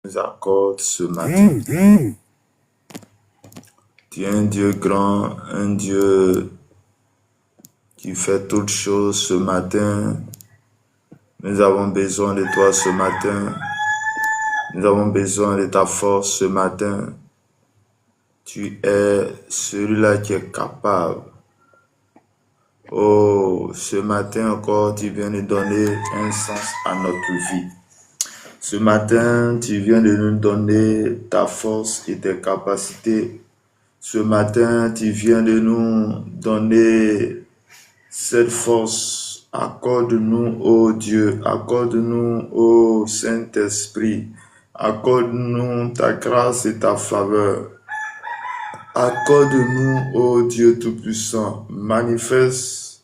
nous accorde ce matin. Tu es un Dieu grand, un Dieu qui fait toutes choses ce matin. Nous avons besoin de toi ce matin. Nous avons besoin de ta force ce matin. Tu es celui-là qui est capable. Oh, ce matin encore, tu viens de donner un sens à notre vie. Ce matin, tu viens de nous donner ta force et tes capacités. Ce matin, tu viens de nous donner cette force. Accorde-nous, ô Dieu, accorde-nous, ô Saint-Esprit, accorde-nous ta grâce et ta faveur. Accorde-nous, ô Dieu Tout-Puissant, manifeste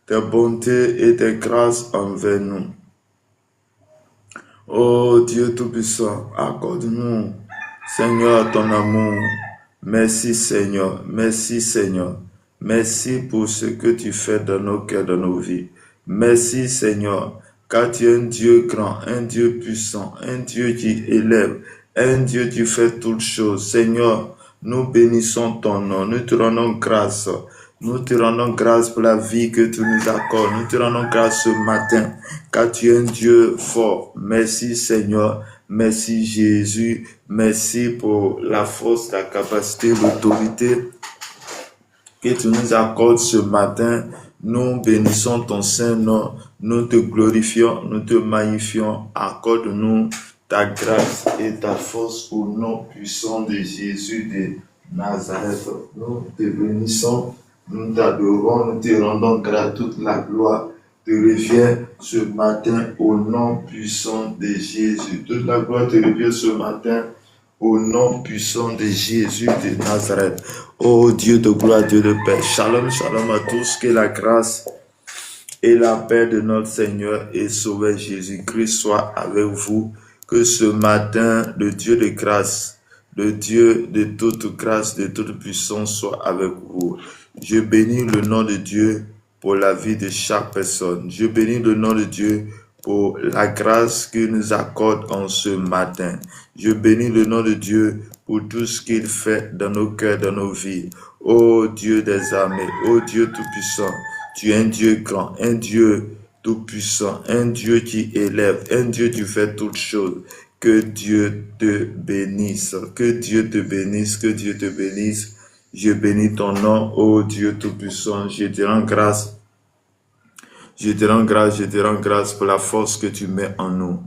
tes bontés et tes grâces envers nous. Ô Dieu Tout-Puissant, accorde-nous, Seigneur, ton amour. Merci Seigneur, merci Seigneur. Merci pour ce que tu fais dans nos cœurs, dans nos vies. Merci Seigneur, car tu es un Dieu grand, un Dieu puissant, un Dieu qui élève, un Dieu qui fait toutes choses. Seigneur, nous bénissons ton nom, nous te rendons grâce. Nous te rendons grâce pour la vie que tu nous accordes. Nous te rendons grâce ce matin, car tu es un Dieu fort. Merci Seigneur, merci Jésus, merci pour la force, la capacité, l'autorité que tu nous accordes ce matin. Nous bénissons ton Saint-Nom, nous te glorifions, nous te magnifions. Accorde-nous ta grâce et ta force au nom puissant de Jésus de Nazareth. Nous te bénissons. Nous t'adorons, nous te rendons grâce, toute la gloire te revient ce matin au nom puissant de Jésus. Toute la gloire te revient ce matin au nom puissant de Jésus de Nazareth. Oh Dieu de gloire, Dieu de paix. Shalom, shalom à tous, que la grâce et la paix de notre Seigneur et Sauveur Jésus-Christ soient avec vous. Que ce matin, le Dieu de grâce, le Dieu de toute grâce, de toute puissance soit avec vous. Je bénis le nom de Dieu pour la vie de chaque personne. Je bénis le nom de Dieu pour la grâce qu'il nous accorde en ce matin. Je bénis le nom de Dieu pour tout ce qu'il fait dans nos cœurs, dans nos vies. Ô Dieu des armées, ô Dieu tout-puissant, tu es un Dieu grand, un Dieu tout-puissant, un Dieu qui élève, un Dieu qui fait toutes choses. Que Dieu te bénisse, que Dieu te bénisse, que Dieu te bénisse. Je bénis ton nom, ô Dieu Tout-Puissant. Je te rends grâce. Je te rends grâce, je te rends grâce pour la force que tu mets en nous.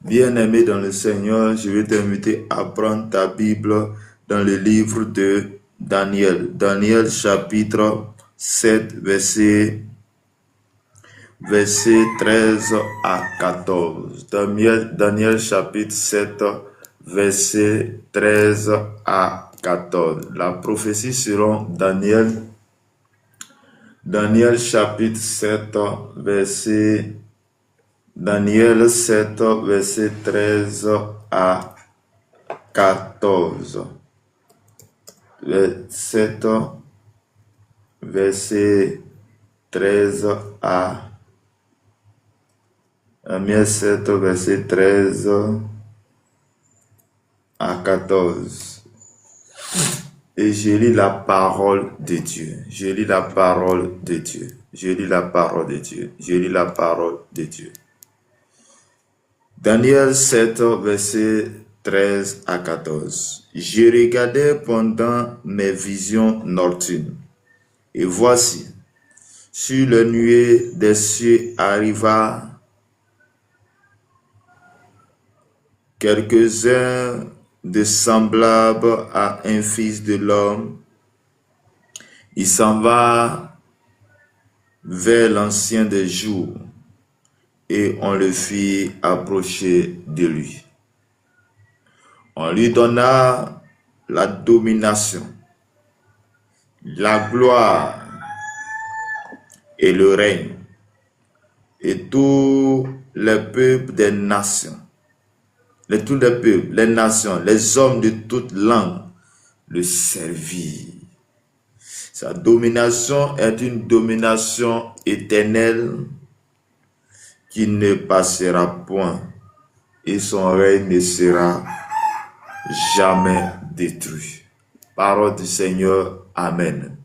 Bien-aimé dans le Seigneur, je vais t'inviter à prendre ta Bible dans le livre de Daniel. Daniel chapitre 7, verset 13 à 14. Daniel chapitre 7, verset 13 à 14. La prophétie selon Daniel chapitre 7, verset 13 à 14. 7, verset 13 à 7, verset 13 à 14. Et je lis la parole de Dieu. Je lis la parole de Dieu. Je lis la parole de Dieu. Je lis la parole de Dieu. Daniel 7, verset 13 à 14. Je regardais pendant mes visions nocturnes. Et voici, sur le nuée des cieux arriva quelques-uns de semblable à un fils de l'homme. Il s'en va vers l'ancien des jours et on le fit approcher de lui. On lui donna la domination, la gloire et le règne, et tous les peuples des nations, tous les peuples, les nations, les hommes de toute langue le servirent. Sa domination est une domination éternelle qui ne passera point et son règne ne sera jamais détruit. Parole du Seigneur, Amen.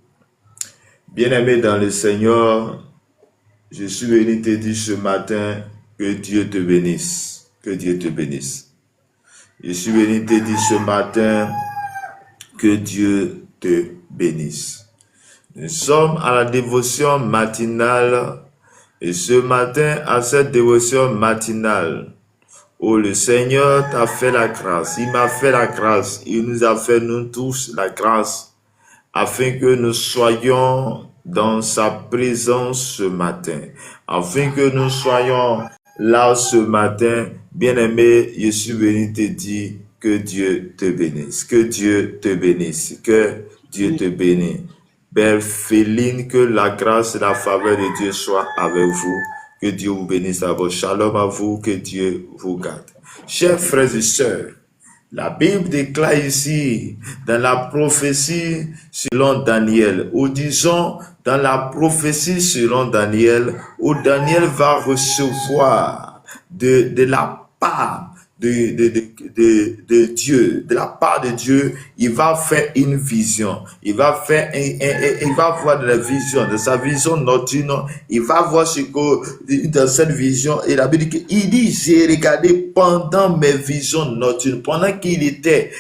Bien-aimé dans le Seigneur, je suis venu te dire ce matin que Dieu te bénisse. Que Dieu te bénisse. Je suis venu te dire ce matin que Dieu te bénisse. Nous sommes à la dévotion matinale et ce matin, à cette dévotion matinale, où le Seigneur t'a fait la grâce, il m'a fait la grâce, il nous a fait nous tous la grâce, afin que nous soyons dans sa présence ce matin, afin que nous soyons là ce matin. Bien-aimé, je suis venu te dire que Dieu te bénisse, que Dieu te bénisse, que Dieu te bénisse. Belle Féline, que la grâce et la faveur de Dieu soient avec vous. Que Dieu vous bénisse à vous. Shalom à vous, que Dieu vous garde. Chers frères et sœurs, la Bible déclare ici, dans la prophétie selon Daniel, ou disons, dans la prophétie selon Daniel, où Daniel va recevoir de la part de Dieu, de la part de Dieu, il va faire une vision, il va voir de la vision, de sa vision nocturne, il va voir ce que dans cette vision, et la Bible dit, j'ai regardé pendant mes visions nocturnes, pendant qu'il était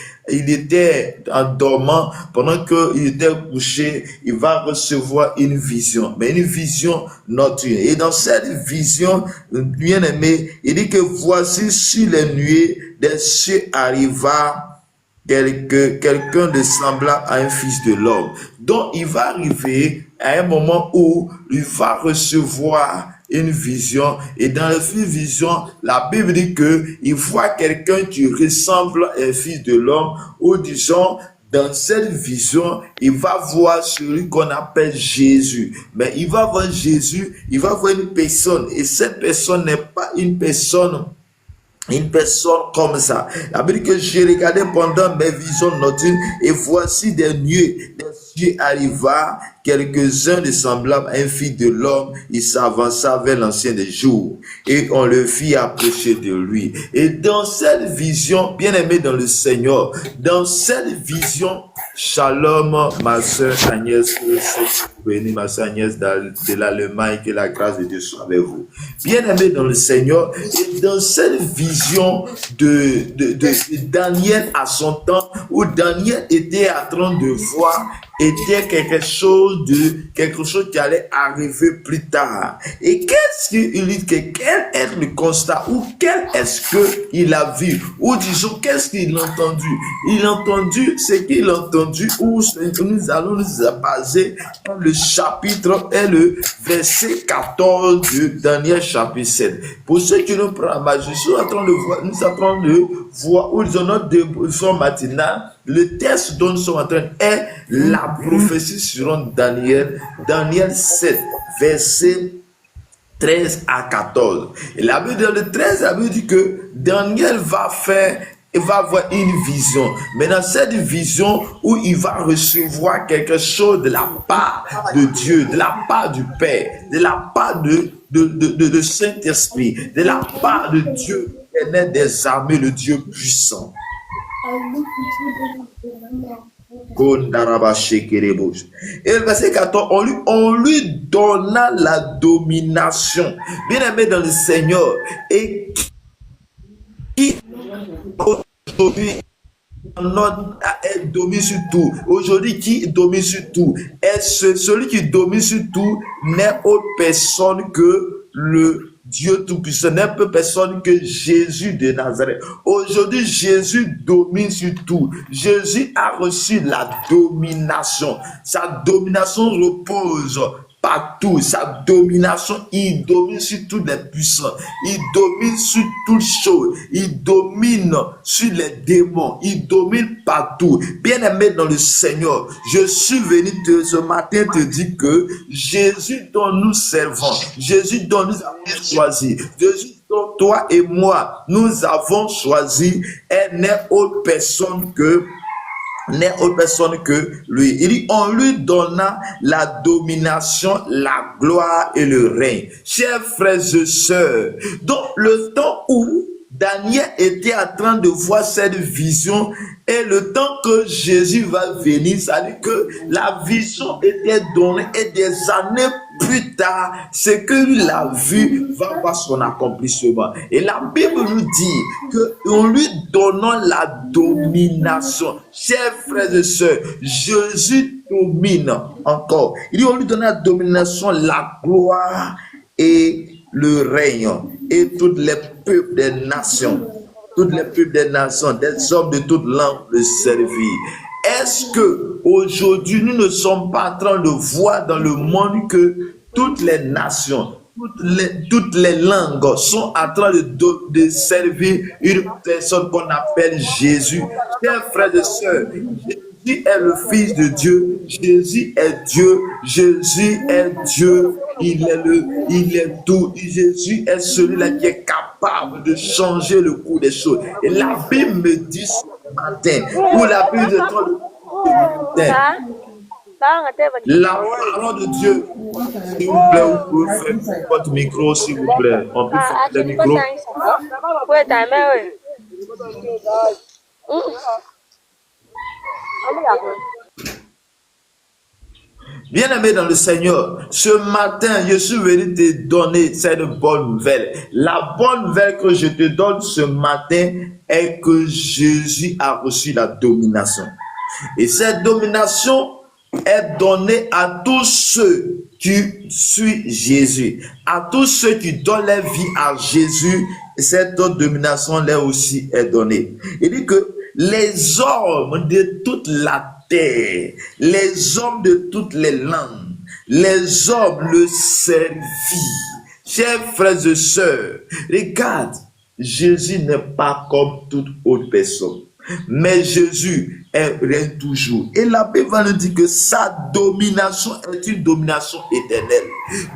en dormant, pendant qu'il était couché, il va recevoir une vision, mais une vision nocturne. Et dans cette vision, bien aimé, il dit que voici sur les nuées des cieux arriva quelqu'un de semblable à un fils de l'homme. Donc il va arriver à un moment où il va recevoir une vision, et dans la vision, la Bible dit que il voit quelqu'un qui ressemble à un fils de l'homme, ou disons, dans cette vision, il va voir celui qu'on appelle Jésus. Mais il va voir Jésus, il va voir une personne, et cette personne n'est pas une personne comme ça. La Bible dit que j'ai regardé pendant mes visions nocturnes, et voici des nuées, des cieux arriva quelques-uns de semblables à un fils de l'homme. Il s'avança vers l'ancien des jours, et on le fit approcher de lui. Et dans cette vision, bien aimé dans le Seigneur, dans cette vision, shalom, ma soeur Agnès, béni ma soeur Agnès de l'Allemagne, que la grâce de Dieu soit avec vous. Bien aimé dans le Seigneur, et dans cette vision de Daniel à son temps, où Daniel était en train de voir, était quelque chose qui allait arriver plus tard. Et qu'est-ce qu'il dit, quel est le constat, ou quel est-ce qu'il a vu, ou disons, qu'est-ce qu'il a entendu? Il a entendu ce qu'il a entendu, où nous allons nous baser dans le chapitre et le verset 14 de Daniel chapitre 7. Pour ceux qui nous prennent la je suis en train de voir, nous sommes en train de voir, où ils ont notre dévotion matinale. Le texte dont nous sommes en train est la prophétie sur Daniel, Daniel 7, verset 13 à 14. Et la Bible, dans le 13, la Bible dit que Daniel va avoir une vision. Mais dans cette vision, où il va recevoir quelque chose de la part de Dieu, de la part du Père, de la part de Saint-Esprit, de la part de Dieu, des armées, le Dieu puissant. Et le verset 14, on lui donna la domination. Bien aimé dans le Seigneur, et qui aujourd'hui domine sur tout. Aujourd'hui, qui domine sur tout? Et celui qui domine sur tout n'est autre personne que le Dieu Tout-Puissant, n'est peu personne que Jésus de Nazareth. Aujourd'hui, Jésus domine sur tout. Jésus a reçu la domination. Sa domination repose partout. Sa domination, il domine sur toutes les puissances. Il domine sur toutes choses. Il domine sur les démons. Il domine partout. Bien-aimé dans le Seigneur, je suis venu ce matin te dire que Jésus dont nous servons, Jésus dont nous avons choisi, Jésus dont toi et moi nous avons choisi, elle n'est autre personne que lui. Il dit, on lui donna la domination, la gloire et le règne. Chers frères et sœurs, donc le temps où Daniel était en train de voir cette vision et le temps que Jésus va venir, ça dit que la vision était donnée et des années plus tard, ce que lui a vu va voir son accomplissement. Et la Bible nous dit que en lui donnant la domination, chers frères et sœurs, Jésus domine encore. Il dit on lui donne la domination, la gloire et le règne et tous les peuples des nations, tous les peuples des nations, des hommes de toutes langues le servir. Est-ce que aujourd'hui nous ne sommes pas en train de voir dans le monde que toutes les nations, toutes les langues sont en train de servir une personne qu'on appelle Jésus? Chers frères et sœurs, Jésus est le Fils de Dieu, Jésus est Dieu, Jésus est Dieu, il est tout. Jésus est celui-là qui est capable de changer le cours des choses. Et la Bible me dit ce matin, ou la Bible de toi le matin, la parole de Dieu, s'il vous plaît, vous pouvez faire votre micro, s'il vous plaît. On peut faire le micro. Bien-aimé dans le Seigneur, ce matin, je suis venu te donner cette bonne nouvelle. La bonne nouvelle que je te donne ce matin est que Jésus a reçu la domination. Et cette domination est donnée à tous ceux qui suivent Jésus, à tous ceux qui donnent leur vie à Jésus. Cette domination là aussi est donnée. Il dit que les hommes de toute la terre, les hommes de toutes les langues, les hommes le servit. Chers frères et sœurs, regarde, Jésus n'est pas comme toute autre personne. Mais Jésus règne toujours. Et la Bible nous dit que sa domination est une domination éternelle.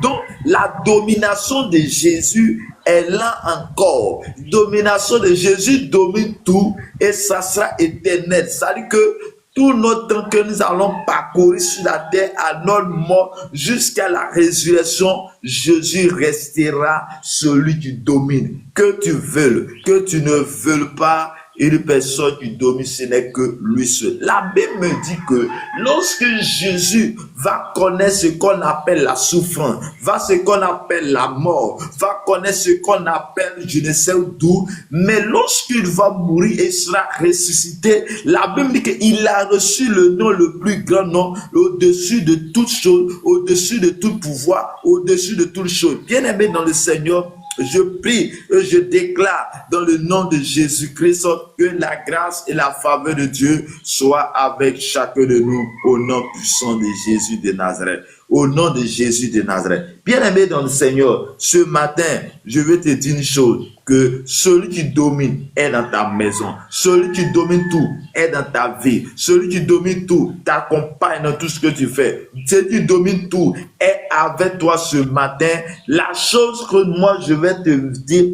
Donc, la domination de Jésus est là encore. Domination de Jésus domine tout et ça sera éternel. Ça veut dire que tout notre temps que nous allons parcourir sur la terre à notre mort jusqu'à la résurrection, Jésus restera celui qui domine. Que tu veuilles, que tu ne veuilles pas, une personne qui domine, ce n'est que lui seul. La Bible me dit que lorsque Jésus va connaître ce qu'on appelle la souffrance, va ce qu'on appelle la mort, va connaître ce qu'on appelle je ne sais d'où, mais lorsqu'il va mourir et sera ressuscité, la Bible dit qu'il a reçu le nom le plus grand nom, au-dessus de toutes choses, au-dessus de tout pouvoir, au-dessus de toutes choses. Bien-aimé dans le Seigneur, je prie et je déclare dans le nom de Jésus-Christ que la grâce et la faveur de Dieu soient avec chacun de nous au nom puissant de Jésus de Nazareth. Au nom de Jésus de Nazareth. Bien-aimé dans le Seigneur, ce matin, je vais te dire une chose, que celui qui domine est dans ta maison. Celui qui domine tout est dans ta vie. Celui qui domine tout t'accompagne dans tout ce que tu fais. Celui qui domine tout est avec toi ce matin. La chose que moi je vais te dire,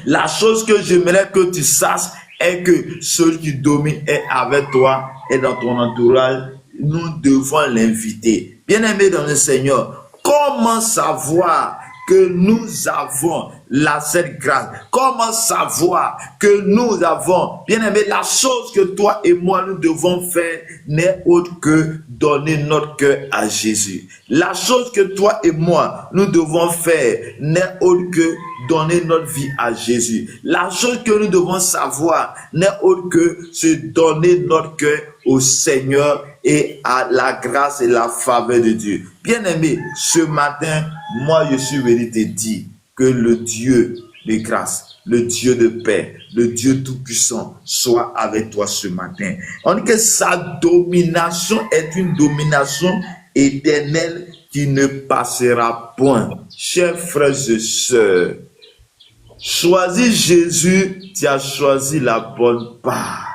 la chose que j'aimerais que tu saches est que celui qui domine est avec toi et dans ton entourage. Nous devons l'inviter. Bien-aimé dans le Seigneur, comment savoir que nous avons cette grâce? Comment savoir que nous avons, bien-aimé, la chose que toi et moi nous devons faire n'est autre que donner notre cœur à Jésus. La chose que toi et moi nous devons faire n'est autre que donner notre vie à Jésus. La chose que nous devons savoir n'est autre que se donner notre cœur au Seigneur et à la grâce et la faveur de Dieu. Bien-aimé, ce matin, moi je suis venu te dire que le Dieu de grâce, le Dieu de paix, le Dieu tout-puissant soit avec toi ce matin. On dit que sa domination est une domination éternelle qui ne passera point. Chers frères et sœurs, choisis Jésus, tu as choisi la bonne part.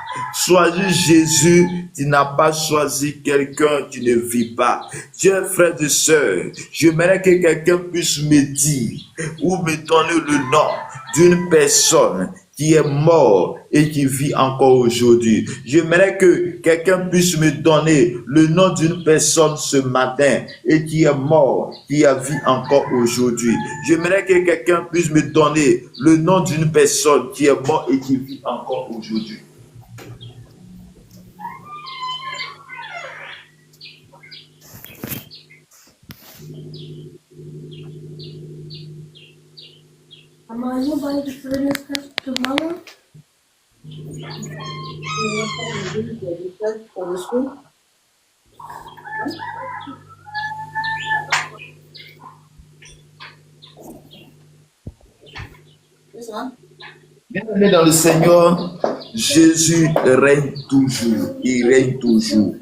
Choisis Jésus, tu n'as pas choisi quelqu'un qui ne vit pas. Chers frères et sœurs, j'aimerais que quelqu'un puisse me dire ou me donner le nom d'une personne qui est mort et qui vit encore aujourd'hui. J'aimerais que quelqu'un puisse me donner le nom d'une personne ce matin et qui est mort, qui a vie encore aujourd'hui. J'aimerais que quelqu'un puisse me donner le nom d'une personne qui est mort et qui vit encore aujourd'hui. Ama anybody further tomorrow? Bien-aimés dans le Seigneur, Jésus règne toujours. Il règne toujours.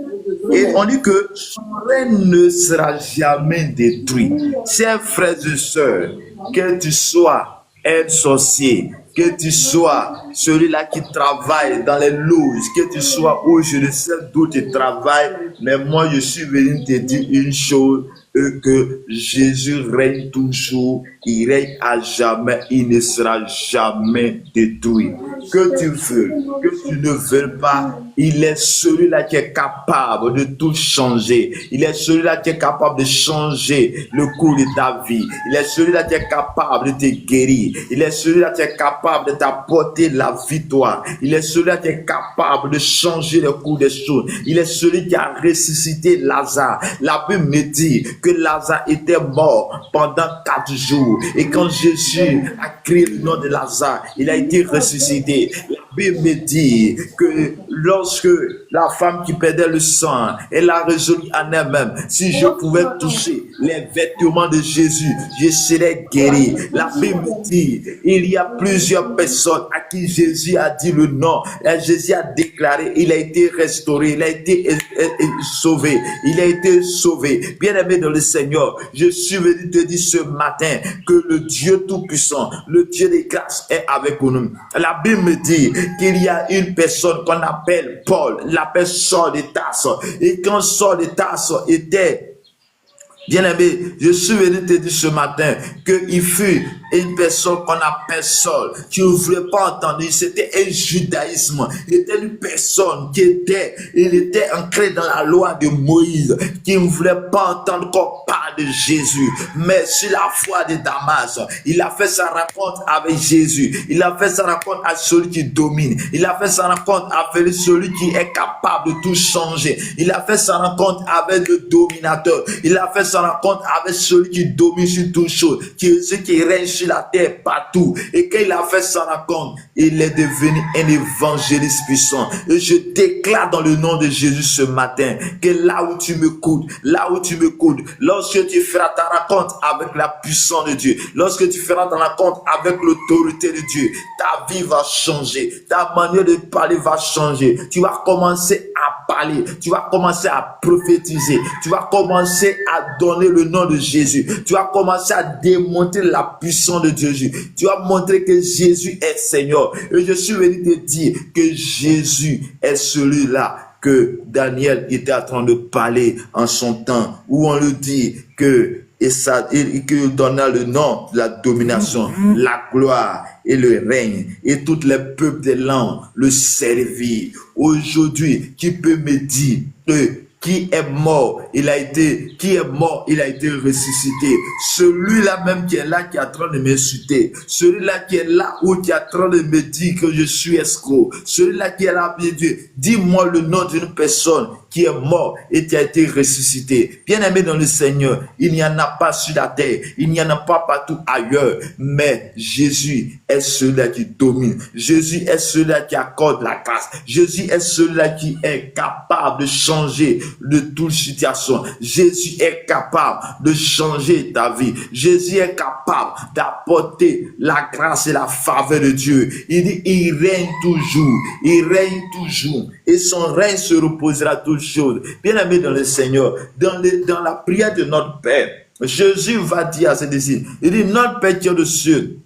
Et on dit que son règne ne sera jamais détruit. Chers frères et sœurs, que tu sois un sorcier, que tu sois celui-là qui travaille dans les loges, que tu sois où je ne sais d'où tu travailles, mais moi je suis venu te dire une chose, que Jésus règne toujours, il règne à jamais, il ne sera jamais détruit. Que tu veux, que tu ne veux pas, il est celui-là qui est capable de tout changer. Il est celui-là qui est capable de changer le cours de ta vie. Il est celui-là qui est capable de te guérir. Il est celui-là qui est capable de t'apporter la victoire. Il est celui-là qui est capable de changer le cours des choses. Il est celui qui a ressuscité Lazare. La Bible me dit que Lazare était mort pendant 4 jours. Et quand Jésus a crié le nom de Lazare, il a été ressuscité. La Bible me dit que lorsque la femme qui perdait le sang, elle a résolu en elle-même, si je pouvais toucher les vêtements de Jésus, je serais guéri. La Bible me dit, il y a plusieurs personnes à qui Jésus a dit le nom, et Jésus a déclaré, il a été restauré, il a été sauvé, il a été sauvé. Bien-aimé dans le Seigneur, je suis venu te dire ce matin que le Dieu Tout-Puissant, le Dieu des grâces est avec nous. La Bible me dit qu'il y a une personne qu'on appelle Paul, l'appelle Saul de Tarse. Et quand Saul de Tarse était bien-aimé, je suis venu te dire ce matin qu'il fut une personne qu'on appelle Saul, qui ne voulait pas entendre, c'était un judaïsme. Il était une personne il était ancré dans la loi de Moïse, qui ne voulait pas entendre qu'on parle de Jésus. Mais sur la foi de Damas, il a fait sa rencontre avec Jésus. Il a fait sa rencontre avec celui qui domine. Il a fait sa rencontre avec celui qui est capable de tout changer. Il a fait sa rencontre avec le dominateur. Il a fait sa rencontre avec celui qui domine sur toutes choses, celui qui règne sur la terre partout. Et quand il a fait sa rencontre, il est devenu un évangéliste puissant. Et je déclare dans le nom de Jésus ce matin que là où tu m'écoutes, lorsque tu feras ta rencontre avec la puissance de Dieu, lorsque tu feras ta rencontre avec l'autorité de Dieu, ta vie va changer, ta manière de parler va changer. Tu vas commencer à parler, tu vas commencer à prophétiser, tu vas commencer à donner le nom de Jésus, tu vas commencer à démontrer la puissance de Dieu. Tu vas montrer que Jésus est Seigneur. Et je suis venu te dire que Jésus est celui-là que Daniel était en train de parler en son temps, où on le dit que que donna le nom de la domination, la gloire et le règne, et tous les peuples des langues le servirent. Aujourd'hui, qui peut me dire que qui est mort, il a été ressuscité. Celui-là même qui est là, qui est en train de m'insulter. Celui-là qui est là où qui est en train de me dire que je suis escroc. Celui-là qui est là, bien Dieu, dis-moi le nom d'une personne qui est mort et qui a été ressuscité. Bien-aimé dans le Seigneur, il n'y en a pas sur la terre, il n'y en a pas partout ailleurs, mais Jésus est celui-là qui domine. Jésus est celui-là qui accorde la grâce. Jésus est celui-là qui est capable de changer de toute situation. Jésus est capable de changer ta vie. Jésus est capable d'apporter la grâce et la faveur de Dieu. Il dit, il règne toujours. Il règne toujours. Et son règne se reposera toujours. Bien-aimé dans le Seigneur, dans la prière de notre Père, Jésus va dire à ses disciples, il dit, notre Père qui est aux cieux,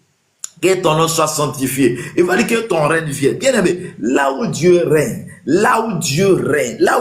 que ton nom soit sanctifié. Il va dire que ton règne vienne. Bien aimé, là où Dieu règne, là où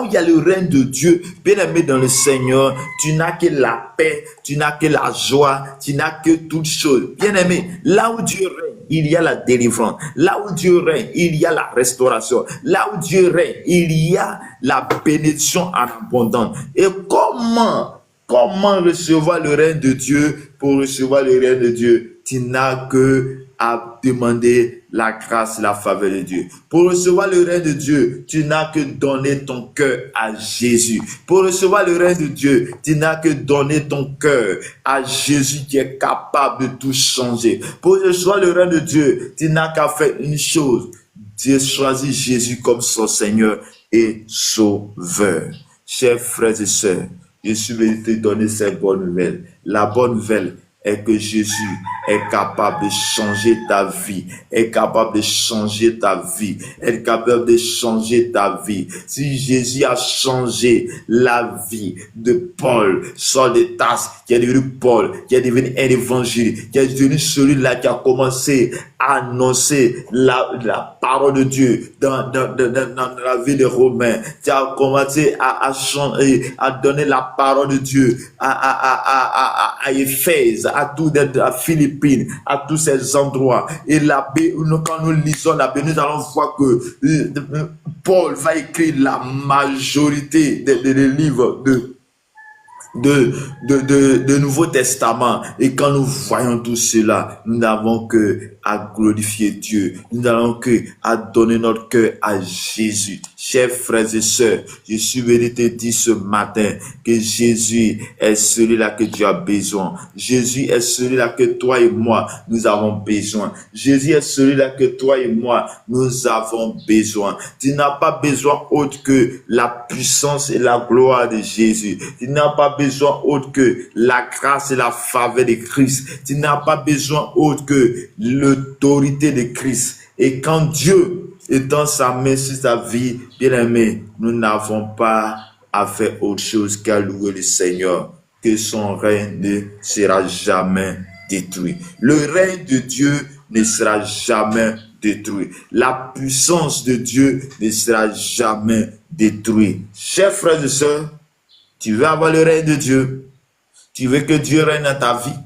il y a le règne de Dieu, bien aimé dans le Seigneur, tu n'as que la paix, tu n'as que la joie, tu n'as que toutes choses. Bien aimé, là où Dieu règne, il y a la délivrance. Là où Dieu règne, il y a la restauration. Là où Dieu règne, il y a la bénédiction en abondance. Et comment recevoir le règne de Dieu? Pour recevoir le règne de Dieu, tu n'as que à demander la grâce et la faveur de Dieu. Pour recevoir le règne de Dieu, tu n'as que donner ton cœur à Jésus. Pour recevoir le règne de Dieu, tu n'as que donner ton cœur à Jésus qui est capable de tout changer. Pour recevoir le règne de Dieu, tu n'as qu'à faire une chose. Dieu choisit Jésus comme son Seigneur et Sauveur. Chers frères et sœurs, je suis venu te donner cette bonne nouvelle. La bonne nouvelle est que Jésus est capable de changer ta vie, est capable de changer ta vie, est capable de changer ta vie. Si Jésus a changé la vie de Paul, Saul de Tarse, qui est devenu Paul, qui est devenu un évangile, qui est devenu celui-là qui a commencé à annoncer la parole de Dieu dans la vie des Romains, qui a commencé à changer, à donner la parole de Dieu à Éphèse, à Philippines, à tous ces endroits. Et quand nous lisons la Bible, nous allons voir que Paul va écrire la majorité des livres de Nouveau Testament. Et quand nous voyons tout cela, nous n'avons que à glorifier Dieu. Nous n'avons que à donner notre cœur à Jésus. Chers frères et sœurs, je suis venu te dire ce matin que Jésus est celui-là que tu as besoin. Jésus est celui-là que toi et moi, nous avons besoin. Jésus est celui-là que toi et moi, nous avons besoin. Tu n'as pas besoin autre que la puissance et la gloire de Jésus. Tu n'as pas besoin autre que la grâce et la faveur de Christ. Tu n'as pas besoin autre que l'autorité de Christ. Et quand Dieu étend sa main sur ta vie, bien-aimé, nous n'avons pas à faire autre chose qu'à louer le Seigneur, que son règne ne sera jamais détruit. Le règne de Dieu ne sera jamais détruit. La puissance de Dieu ne sera jamais détruite. Chers frères et sœurs, tu veux avoir le règne de Dieu? Tu veux que Dieu règne dans ta vie?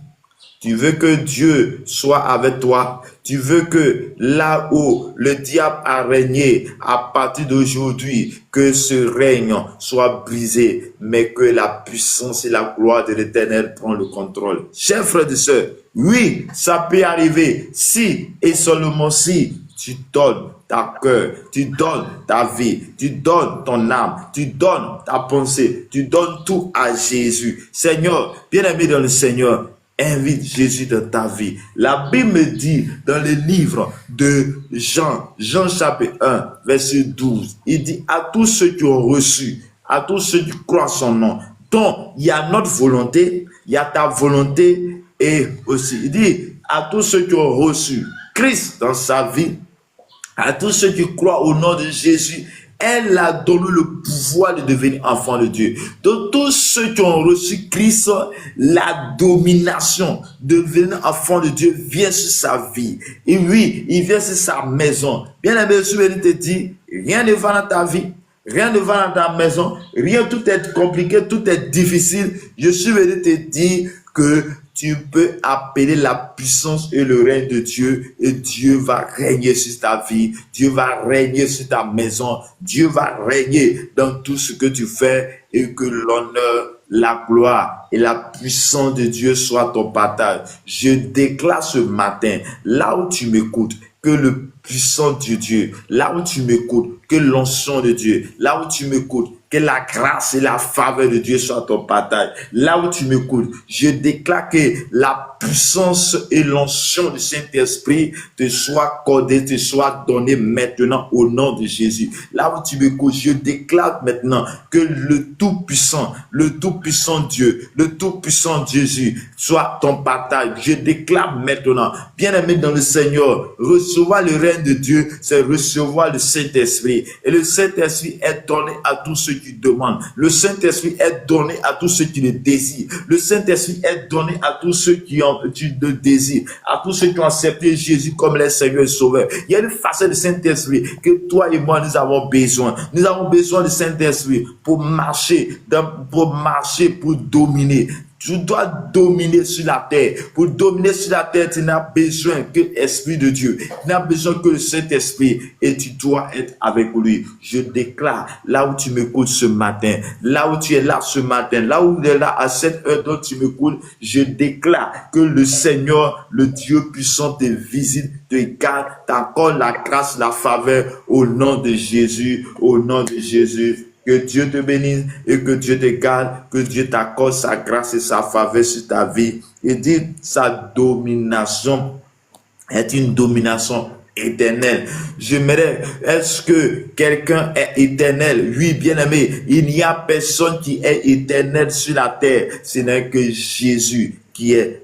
Tu veux que Dieu soit avec toi? Tu veux que là où le diable a régné à partir d'aujourd'hui, que ce règne soit brisé, mais que la puissance et la gloire de l'Éternel prennent le contrôle. Chers frères et sœurs, oui, ça peut arriver si et seulement si tu donnes ta cœur, tu donnes ta vie, tu donnes ton âme, tu donnes ta pensée, tu donnes tout à Jésus. Seigneur, bien-aimé dans le Seigneur, invite Jésus dans ta vie. La Bible me dit dans le livre de Jean chapitre 1, verset 12, il dit à tous ceux qui ont reçu, à tous ceux qui croient son nom, dont il y a notre volonté, il y a ta volonté, et aussi, il dit à tous ceux qui ont reçu Christ dans sa vie, à tous ceux qui croient au nom de Jésus, elle a donné le pouvoir de devenir enfant de Dieu. Donc tous ceux qui ont reçu Christ, la domination de devenir enfant de Dieu vient sur sa vie. Et oui, il vient sur sa maison. Bien aimé, je vais te dire, rien ne va dans ta vie. Rien ne va dans ta maison. Rien, tout est compliqué, tout est difficile. Je suis venu te dire que tu peux appeler la puissance et le règne de Dieu et Dieu va régner sur ta vie, Dieu va régner sur ta maison, Dieu va régner dans tout ce que tu fais et que l'honneur, la gloire et la puissance de Dieu soient ton partage. Je déclare ce matin, là où tu m'écoutes, que le puissant de Dieu, là où tu m'écoutes, que l'onction de Dieu, là où tu m'écoutes, que la grâce et la faveur de Dieu soient ton partage. Là où tu m'écoutes, je déclare que la puissance et l'onction du Saint-Esprit te soit accordée, te soit donnée maintenant au nom de Jésus. Là où tu m'écoutes, je déclare maintenant que le Tout-Puissant Dieu, le Tout-Puissant Jésus soit ton partage. Je déclare maintenant, bien-aimé dans le Seigneur, recevoir le règne de Dieu, c'est recevoir le Saint-Esprit. Et le Saint-Esprit est donné à tous ceux qui demandent. Le Saint-Esprit est donné à tous ceux qui le désirent. Le Saint-Esprit est donné à tous ceux qui le désirent, à tous ceux qui ont accepté Jésus comme leur Seigneur et Sauveur. Il y a une facette de Saint-Esprit que toi et moi nous avons besoin. Nous avons besoin du Saint-Esprit pour marcher, pour dominer. Tu dois dominer sur la terre. Pour dominer sur la terre, tu n'as besoin que l'Esprit de Dieu. Tu n'as besoin que le Saint-Esprit et tu dois être avec lui. Je déclare, là où tu m'écoutes ce matin, là où tu es là ce matin, là où tu es là à cette heure dont tu m'écoutes, je déclare que le Seigneur, le Dieu puissant te visite, te garde, t'accorde la grâce, la faveur au nom de Jésus, au nom de Jésus. Que Dieu te bénisse et que Dieu te garde, que Dieu t'accorde sa grâce et sa faveur sur ta vie. Et dit sa domination est une domination éternelle. J'aimerais, est-ce que quelqu'un est éternel? Oui, bien-aimé, il n'y a personne qui est éternel sur la terre. Ce n'est que Jésus qui est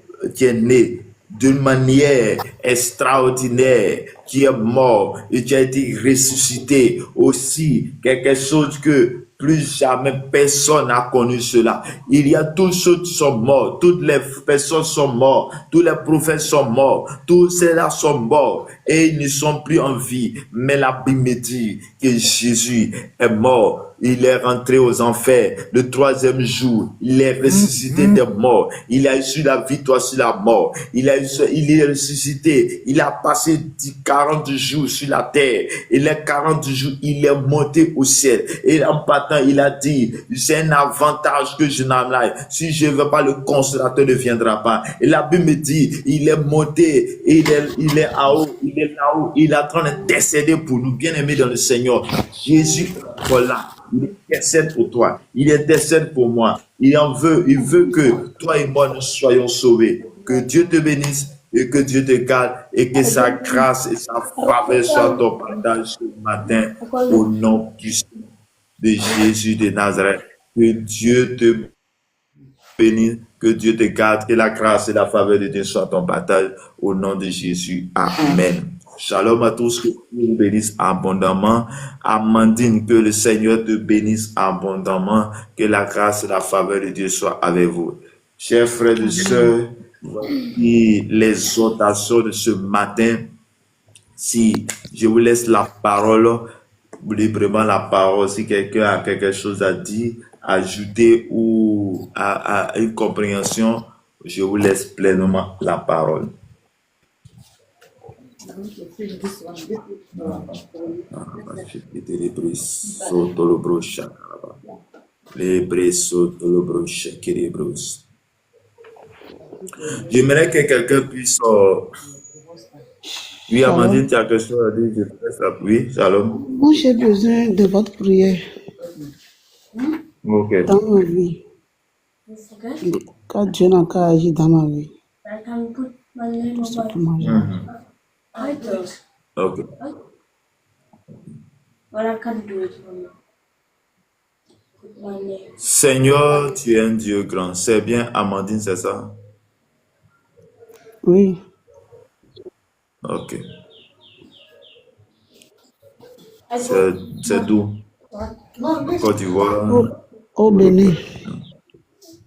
né d'une manière extraordinaire, qui est mort et qui a été ressuscité. Aussi, quelque chose que plus jamais personne n'a connu cela. Il y a tous ceux qui sont morts, toutes les personnes sont mortes, tous les prophètes sont morts, tous ceux-là sont morts et ils ne sont plus en vie. Mais la Bible me dit que Jésus est mort. Il est rentré aux enfers le 3e jour. Il est ressuscité des morts. Il a eu la victoire sur la mort. Il est ressuscité. Il a passé 40 jours sur la terre. Et les 40 jours, il est monté au ciel. Et en partant, il a dit, c'est un avantage que je n'en ai. Si je ne veux pas, le consolateur ne viendra pas. Et la Bible me dit, il est monté. Et il est en haut. Il est là-haut. Il est en train d'intercéder pour nous, bien-aimés dans le Seigneur. Jésus, voilà. Il intercède pour toi. Il intercède pour moi. Il veut que toi et moi nous soyons sauvés. Que Dieu te bénisse et que Dieu te garde et que sa grâce et sa faveur soient ton partage ce matin au nom puissant de Jésus de Nazareth. Que Dieu te bénisse, que Dieu te garde, que la grâce et la faveur de Dieu soient ton partage au nom de Jésus. Amen. Shalom à tous, que Dieu vous bénisse abondamment. Amandine, que le Seigneur te bénisse abondamment, que la grâce et la faveur de Dieu soient avec vous. Chers frères et sœurs, voici les exhortations de ce matin. Si je vous laisse la parole, librement la parole, si quelqu'un a quelque chose à dire, ajouter ou à une compréhension, je vous laisse pleinement la parole. J'aimerais que quelqu'un puisse... Oui, Amandine, tu as quelque chose à dire? Oui, shalom. Moi, j'ai besoin de votre prière Ok. dans ma vie. Okay. Quand Dieu n'a qu'à agir dans ma vie. I can put my name C'est on pour my... ma vie. I do it. Ok. But I can't do it for you. Put my name. Seigneur, tu es un Dieu grand. C'est bien, Amandine, c'est ça? Oui. Ok. I C'est d'où? Côte d'Ivoire, Au Bénin.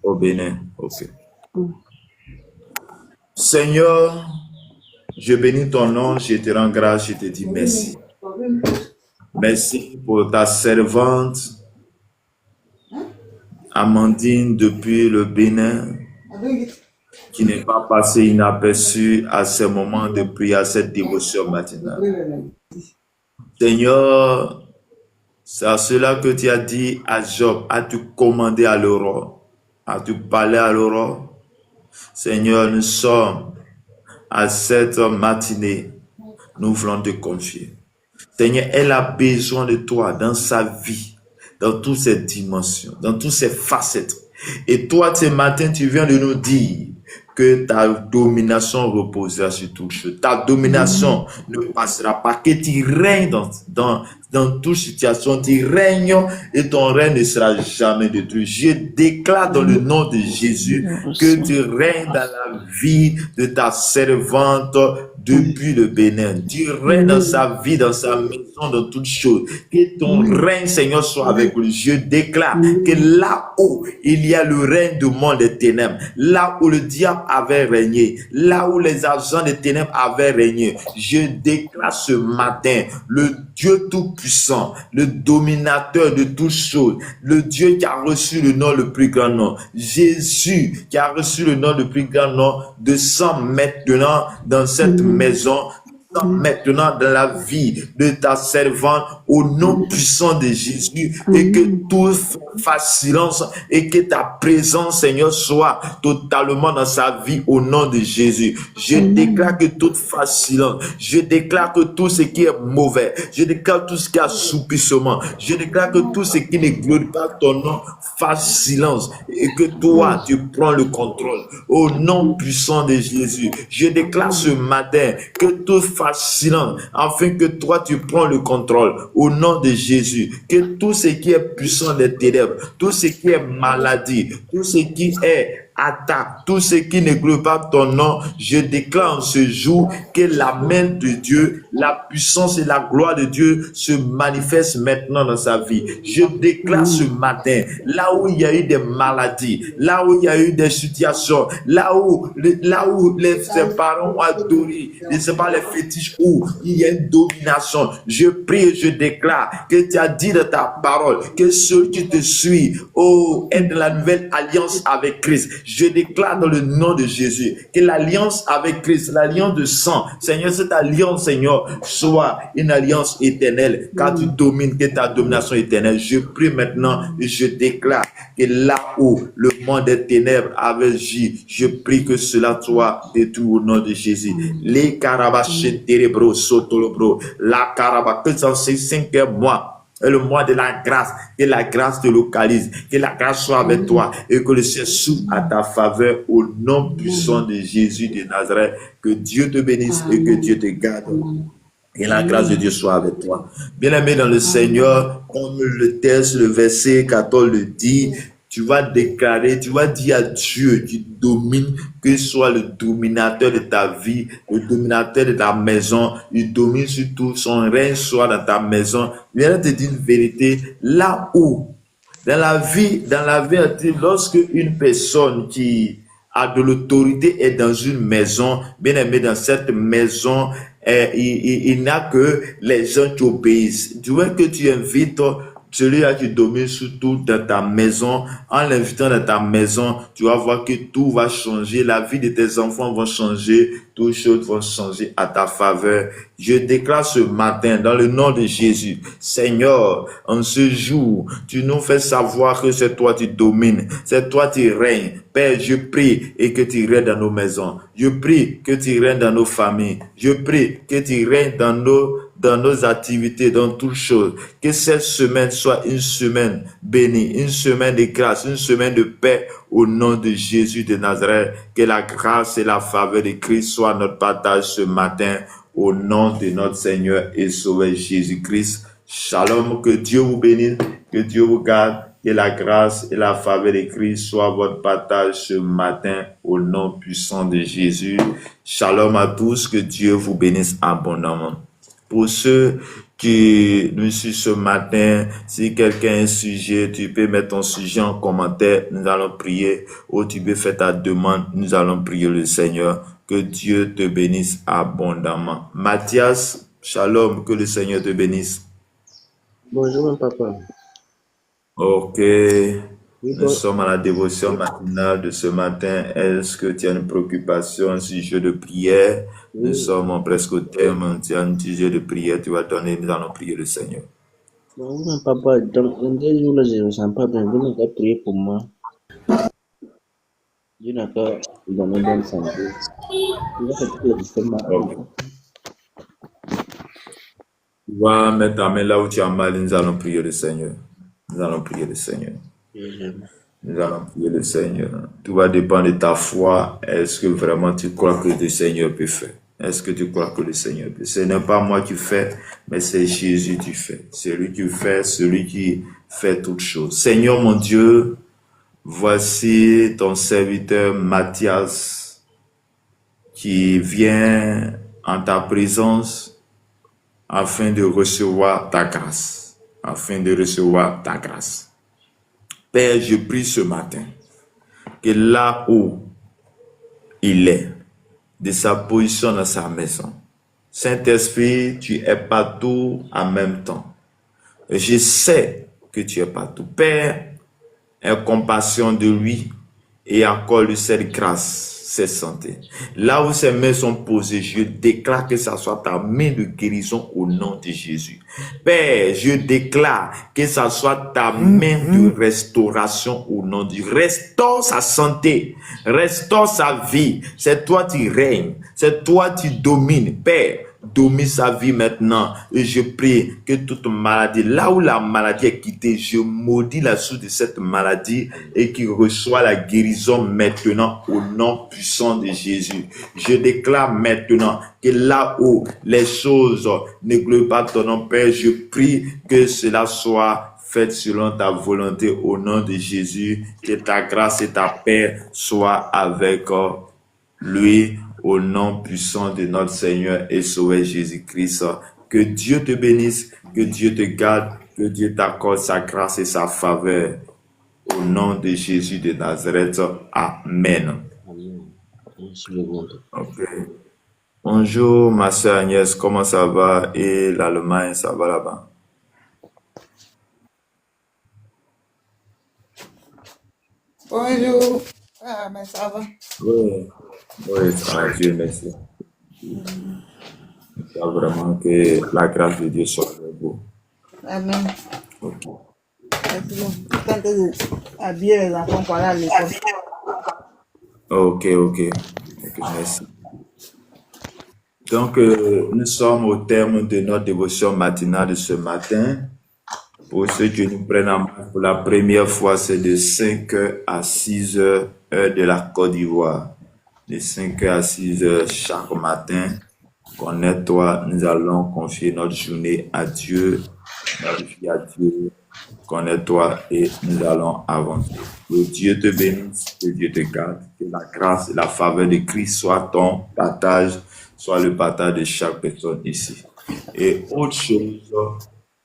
au Bénin. Ok. Seigneur, je bénis ton nom, je te rends grâce, je te dis merci. Merci pour ta servante, Amandine, depuis le Bénin, qui n'est pas passée inaperçue à ce moment de prière, à cette dévotion matinale. Seigneur, c'est à cela que tu as dit à Job, as-tu commandé à l'aurore, as-tu parlé à l'aurore? Seigneur, nous sommes à cette matinée, nous voulons te confier. Seigneur, elle a besoin de toi dans sa vie, dans toutes ses dimensions, dans toutes ses facettes. Et toi, ce matin, tu viens de nous dire que ta domination reposera sur toutes choses. Ta domination ne passera pas, que tu règnes dans toute situation, tu règnes et ton règne ne sera jamais détruit. Je déclare dans le nom de Jésus que tu règnes dans la vie de ta servante depuis le Bénin. Tu règnes dans sa vie, dans sa maison, dans toutes choses. Que ton règne, Seigneur, soit avec lui. Je déclare que là où il y a le règne du monde des ténèbres, là où le diable avait régné, là où les agents des ténèbres avaient régné, je déclare ce matin, le Dieu tout-puissant, le dominateur de toutes choses, le Dieu qui a reçu le nom le plus grand nom, Jésus qui a reçu le nom le plus grand nom, descend maintenant dans cette maison, maintenant dans la vie de ta servante au nom puissant de Jésus et que tout fasse silence et que ta présence, Seigneur, soit totalement dans sa vie au nom de Jésus. Je déclare que tout fasse silence. Je déclare que tout ce qui est mauvais, je déclare tout ce qui est assoupissement, je déclare que tout ce qui ne glorifie pas ton nom fasse silence et que toi, tu prends le contrôle au nom puissant de Jésus. Je déclare ce matin que tout fasse silence afin que toi, tu prends le contrôle au nom de Jésus. Que tout ce qui est puissant des ténèbres, tout ce qui est maladie, tout ce qui est attaque, tout ce qui ne glorifie pas ton nom, je déclare en ce jour que la main de Dieu, la puissance et la gloire de Dieu se manifestent maintenant dans sa vie. Je déclare ce matin, là où il y a eu des maladies, là où il y a eu des situations, là où ses parents ont adoré, je ne sais pas, les fétiches, où il y a une domination, je prie et je déclare que tu as dit de ta parole que ceux qui te suivent, est de la nouvelle alliance avec Christ. Je déclare dans le nom de Jésus que l'alliance avec Christ, l'alliance de sang, Seigneur, cette alliance, Seigneur, soit une alliance éternelle, car tu domines, que ta domination éternelle. Je prie maintenant et je déclare que là où le monde des ténèbres avait agi, je prie que cela soit détruit au nom de Jésus. Les carabaches ténébros, sotolobro, la carabache, que dans ces 5 mois, et le mois de la grâce, que la grâce te localise, que la grâce soit avec toi et que le ciel s'ouvre à ta faveur au nom puissant de Jésus de Nazareth. Que Dieu te bénisse et que Dieu te garde. Et la grâce de Dieu soit avec toi. Bien-aimé dans le Seigneur, comme le texte, le verset 14 le dit, tu vas déclarer, tu vas dire à Dieu qui domine, que soit le dominateur de ta vie, le dominateur de ta maison, il domine sur tout, son règne soit dans ta maison. Viens te dire une vérité, là où, dans la vie active, lorsque une personne qui a de l'autorité est dans une maison, bien aimé, dans cette maison, il n'a que les gens qui obéissent. Tu vois que tu invites celui-là qui domine surtout dans ta maison, en l'invitant dans ta maison, tu vas voir que tout va changer, la vie de tes enfants va changer, toutes choses vont changer à ta faveur. Je déclare ce matin, dans le nom de Jésus, Seigneur, en ce jour, tu nous fais savoir que c'est toi qui domines, c'est toi qui règnes. Père, je prie et que tu règnes dans nos maisons. Je prie que tu règnes dans nos familles. Je prie que tu règnes dans nos activités, dans toutes choses. Que cette semaine soit une semaine bénie, une semaine de grâce, une semaine de paix au nom de Jésus de Nazareth. Que la grâce et la faveur de Christ soient notre partage ce matin au nom de notre Seigneur et Sauveur Jésus-Christ. Shalom, que Dieu vous bénisse, que Dieu vous garde. Que la grâce et la faveur de Christ soient votre partage ce matin au nom puissant de Jésus. Shalom à tous, que Dieu vous bénisse abondamment. Pour ceux qui nous suivent ce matin, si quelqu'un a un sujet, tu peux mettre ton sujet en commentaire, nous allons prier, ou tu peux faire ta demande, nous allons prier le Seigneur. Que Dieu te bénisse abondamment. Mathias, shalom, que le Seigneur te bénisse. Bonjour, mon papa. Ok, nous sommes à la dévotion matinale de ce matin. Est-ce que tu as une préoccupation, un sujet de prière? Nous sommes presque au terme. Tu as un sujet de prière, tu vas donner, nous allons prier le Seigneur. Bonjour, mon papa. Donc, un des jours, là, je ne me sens pas bien. Vous n'avez pas prié pour moi. Dieu n'a pas donné bonne santé. Il va faire tout le système. Ok. Tu vas mettre ta main là où tu as mal, nous allons prier le Seigneur. Nous allons prier le Seigneur. Nous allons prier le Seigneur. Tout va dépendre de ta foi. Est-ce que vraiment tu crois que le Seigneur peut faire? Est-ce que tu crois que le Seigneur peut? Ce n'est pas moi qui fais, mais c'est Jésus qui fait. C'est lui qui fait, celui qui fait toutes choses. Seigneur mon Dieu, voici ton serviteur Mathias qui vient en ta présence afin de recevoir ta grâce. Afin de recevoir ta grâce. Père, je prie ce matin que là où il est, de sa position dans sa maison, Saint-Esprit, tu es partout en même temps. Je sais que tu es partout. Père, aie compassion de lui et accorde cette grâce, cette santé. Là où ses mains sont posées, je déclare que ça soit ta main de guérison au nom de Jésus. Père, je déclare que ça soit ta main de restauration au nom de Jésus. Restaure sa santé, restaure sa vie. C'est toi qui règnes, c'est toi qui domines. Père, domine sa vie maintenant. Et je prie que toute maladie, là où la maladie est quittée, je maudis la source de cette maladie et qu'il reçoit la guérison maintenant au nom puissant de Jésus. Je déclare maintenant que là où les choses ne glorifient pas ton nom, Père, je prie que cela soit fait selon ta volonté au nom de Jésus. Que ta grâce et ta paix soient avec lui. Au nom puissant de notre Seigneur et Sauveur Jésus-Christ. Que Dieu te bénisse, que Dieu te garde, que Dieu t'accorde sa grâce et sa faveur. Au nom de Jésus de Nazareth. Amen. Okay. Bonjour ma soeur Agnès, comment ça va? Et l'Allemagne, ça va là-bas? Bonjour. Ah, mais ça va. Oui, ça va, Dieu merci. C'est vraiment que la grâce de Dieu soit avec vous. Amen. Ok. Merci bon. Tant que vous habillez les enfants pour aller à l'école. Ok, merci. Donc, nous sommes au terme de notre dévotion matinale de ce matin. Pour ceux qui nous prennent en main pour la première fois, c'est de 5h à 6h, heure de la Côte d'Ivoire. De 5h à 6h chaque matin. Connais-toi, nous allons confier notre journée à Dieu, notre vie à Dieu. Connais-toi et nous allons avancer. Que Dieu te bénisse, que Dieu te garde, que la grâce et la faveur de Christ soit ton partage, soit le partage de chaque personne ici. Et autre chose,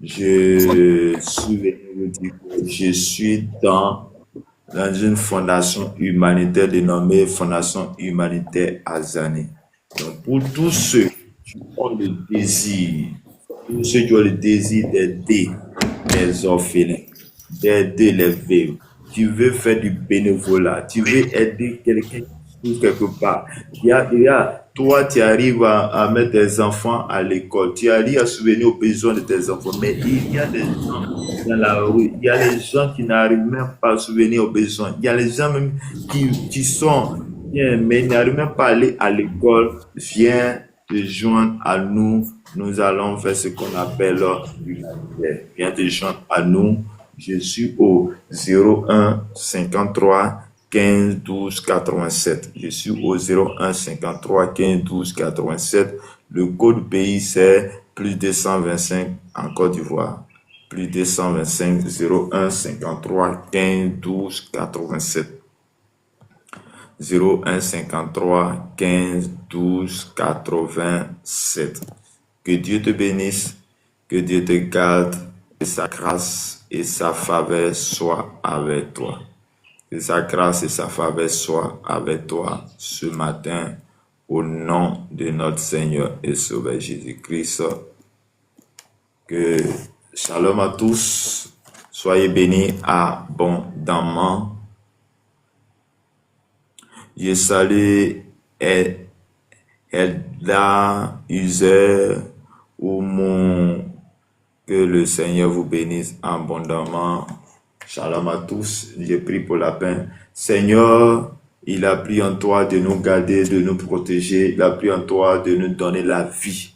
je suis venu vous dire que je suis dans une fondation humanitaire dénommée Fondation Humanitaire Azani. Donc, pour tous ceux qui ont le désir, tous ceux qui ont le désir d'aider les orphelins, d'aider les veuves, tu veux faire du bénévolat, tu veux aider quelqu'un qui trouve quelque part. Toi, tu arrives à mettre tes enfants à l'école, tu arrives à subvenir aux besoins de tes enfants, mais il y a des gens dans la rue, il y a les gens qui n'arrivent même pas à subvenir aux besoins, il y a les gens même qui sont bien, mais n'arrivent même pas à aller à l'école. Viens te joindre à nous, nous allons faire ce qu'on appelle l'humanitaire. Viens te joindre à nous. Je suis au 01 53 15 12 87. Je suis au 01 53 15 12 87. Le code pays c'est plus 225 en Côte d'Ivoire. Plus 225 01 53 15 12 87. 01 53 15 12 87. Que Dieu te bénisse, que Dieu te garde, que sa grâce et sa faveur soient avec toi. Que sa grâce et sa faveur soient avec toi ce matin, au nom de notre Seigneur et Sauveur Jésus-Christ. Que shalom à tous, soyez bénis abondamment. Je salue Elda, User, Oumon. Que le Seigneur vous bénisse abondamment. Shalom à tous. Je prie pour la paix. Seigneur, il a pris en toi de nous garder, de nous protéger. Il a pris en toi de nous donner la vie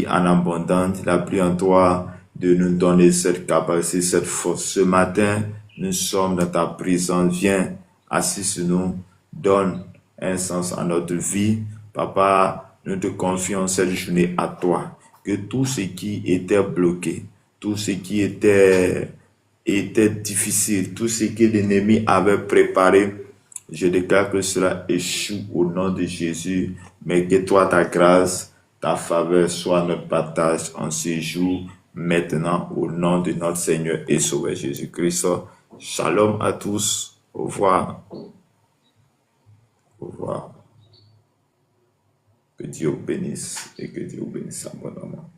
en abondance. Il a pris en toi de nous donner cette capacité, cette force. Ce matin, nous sommes dans ta présence. Viens, assis sur nous. Donne un sens à notre vie. Papa, nous te confions cette journée à toi. Que tout ce qui était bloqué, tout ce qui était difficile, tout ce que l'ennemi avait préparé, je déclare que cela échoue au nom de Jésus. Mais que toi, ta grâce, ta faveur soit notre partage en ce jour, maintenant, au nom de notre Seigneur et Sauveur Jésus-Christ. Shalom à tous. Au revoir. Au revoir. Que Dieu Dieu vous bénisse et que Dieu vous bénisse abondamment.